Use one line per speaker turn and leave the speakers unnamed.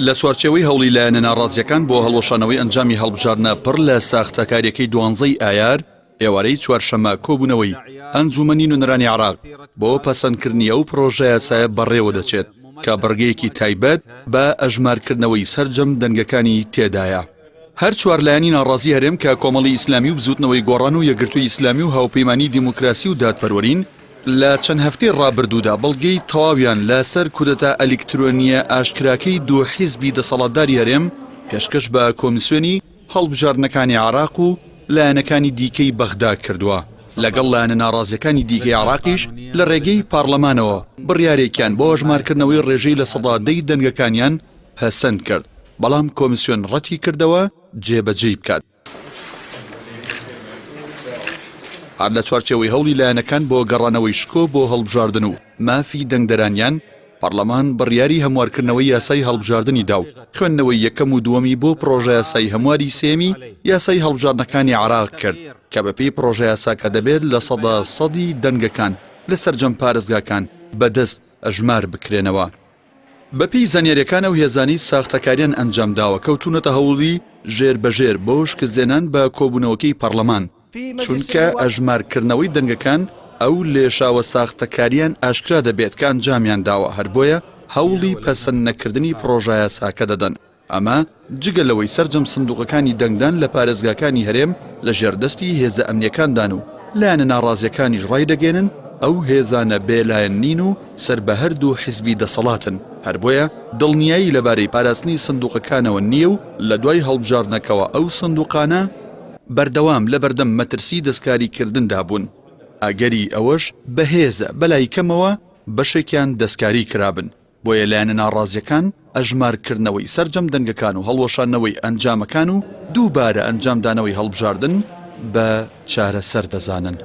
لە چوارچێوەی هەوڵی لایەنە ناڕازیەکان بۆ هەڵوەشانەوەی ئەنجامی هەڵبژاردنە پڕ لە ساختەکاریەکەی 12 ئایار ئێوارەی چوارشەمە کۆبوونەوەی ئەنجومەنی نوێنەرانی عێراق بۆ پەسەندکردنی ئەو پرۆژە یاسایە بەڕێوە دەچێت کە بڕگەیەکی تایبەت بە ئەژمارکردنەوەی سەرجەم دەنگەکانی تێدایە. هەر چوارلایانی ناڕازی هەرێم کە کۆمەڵی ئیسلامی و بزوتنەوەی گۆڕان و یەکگرتووی ئیسلامی و هاوپەیمانی دیموکراسی و دادپەروەرین لە چەند هەفتەی ڕابردوودا بەڵگەی تەواویان لەسەر کودەتا ئەلکترۆنیە ئاشکراکەی دوو حیزبی دەسەڵاتداری هەرێم پێشکەش بە کۆمیسیۆنی هەڵبژاردنەکانی عێراق و لایەنەکانی دیکەی بەغدا کردووە. لەگەڵ لایەنە ناڕازیەکانی دیکەی عێراقیش لە ڕێگەی پارلەمانەوە بڕیارێکیان بۆ هەژمارکردنەوەی ڕێژەی لە سەدا 10 دەنگەکانیان پەسەند کرد، بەڵام کۆمیسیۆن ڕەتی کردەوە جێبەجێی بکات. هەر لە چوارچێوەی هەوڵی لایەنەکان بۆ گەڕانەوەی شکۆ بۆ هەڵبژاردن و مافی دەنگدەرانیان پەرلەمان بڕیاری هەموارکردنەوەی یاسای هەڵبژاردننی دا و خوێندنەوەی یەکەم و دووەمی بۆ پرۆژە یاسای هەمواری سێمی یاسای هەڵبژاردنەکانی عێراق کرد کە بەپێی پرۆژە یاساکە دەبێت لە سەدی دەنگەکان لە سەرجەم پارێزگاکان بەدەست ئەژمار بکرێنەوە. بەپێی زانیاریەکانە و هێزانی ساختەکاریان ئەنجام داوە کەوتونەتە هەوڵی ژێربەژێر بۆ شکستێنان بە کۆبوونەوەکەی پەرلەمان، چونکە ئەژمارکردنەوەی دەنگەکان ئەو لێشاوە ساختەکاریان ئاشکرا دەبێت کە ئەنجامیان داوە، هەر بۆیە هەوڵی پەسەند نەکردنی پرۆژە یاساکە دەدەن. ئەمە جگەلەوەی سەرجەم سندوقەکانی دەنگدان لە پارێزگاکانی هەرێم لە ژێردەستی هێزە ئەمنیەکاندان و لایەنە ناڕازیەکانیش ڕای دەگەێنن ئەو هێزانە بێلایەن نین و سەر بە هەردوو حیزبی دەسەڵاتن، هەر بۆیە دڵنیایی لەبارەی پاراستنی سندوقەکانەوە نییە و لە دوای هەڵبژاردنەکەوە ئەو سندوقانە بەردەوام لە بەردەم مەترسی دەستکاریکردندا بوون، ئەگەری ئەوەش بەهێزە بەلای کەمەوە بەشێکیان دەستکاری کرابن. بۆیە لایەنە ناڕازیەکان ئەژمارکردنەوەی سەرجەم دەنگەکان و هەڵوەشانەوەی ئەنجامەکان و دووبارە ئەنجامدانەوەی هەڵبژاردن بە چارەسەر دەزانن.